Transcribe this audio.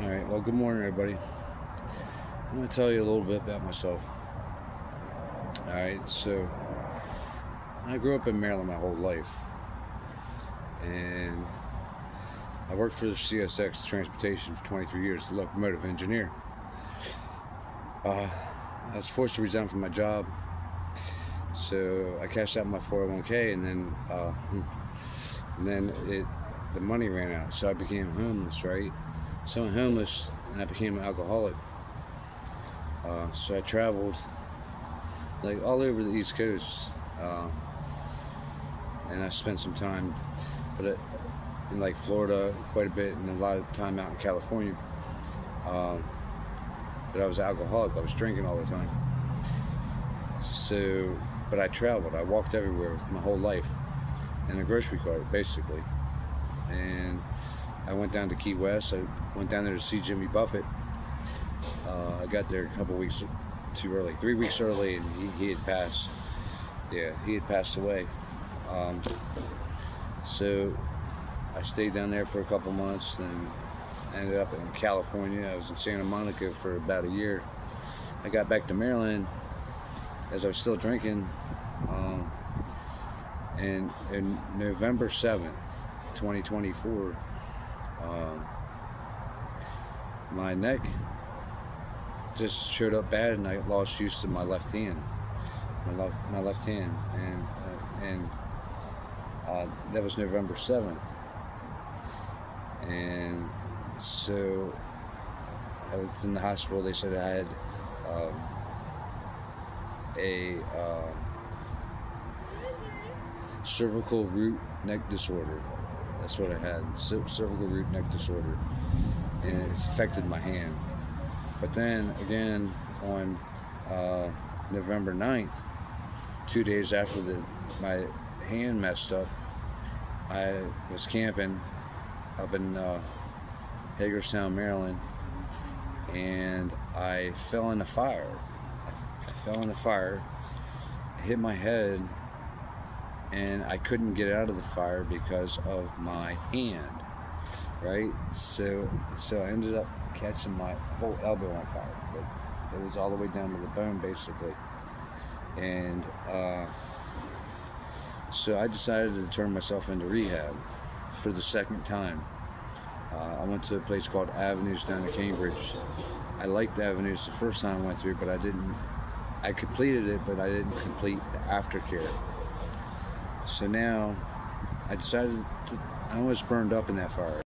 Alright, well, good morning, everybody. I'm going to tell you a little bit about myself. Alright, so I grew up in Maryland my whole life, and I worked for the CSX Transportation for 23 years, locomotive engineer. I was forced to resign from my job, so I cashed out my 401k, and then the money ran out, so I became homeless, right? So I'm homeless, and I became an alcoholic. So I traveled like all over the East Coast, and I spent some time, in like Florida quite a bit, and a lot of time out in California. But I was an alcoholic. I was drinking all the time. So, but I traveled. I walked everywhere my whole life in a grocery cart, basically. And I went down to Key West. I went down there to see Jimmy Buffett. I got there a couple weeks too early, 3 weeks early, and he had passed. Yeah, he had passed away. So I stayed down there for a couple months, and ended up in California. I was in Santa Monica for about a year. I got back to Maryland as I was still drinking, and in November 7th, 2024, my neck just showed up bad, and I lost use of my left hand, my left hand, and that was November 7th, and so I was in the hospital. They said I had a cervical root neck disorder. That's what I had, cervical root neck disorder, and it affected my hand. But then again, on November 9th, 2 days after my hand messed up, I was camping up in Hagerstown, Maryland, and I fell in the fire. I hit my head, and I couldn't get out of the fire because of my hand, right? So I ended up catching my whole elbow on fire, but it was all the way down to the bone, basically. And so I decided to turn myself into rehab for the second time. I went to a place called Avenues down in Cambridge. I liked Avenues the first time I went through, but I completed it, but I didn't complete the aftercare. So now I decided I almost burned up in that fire.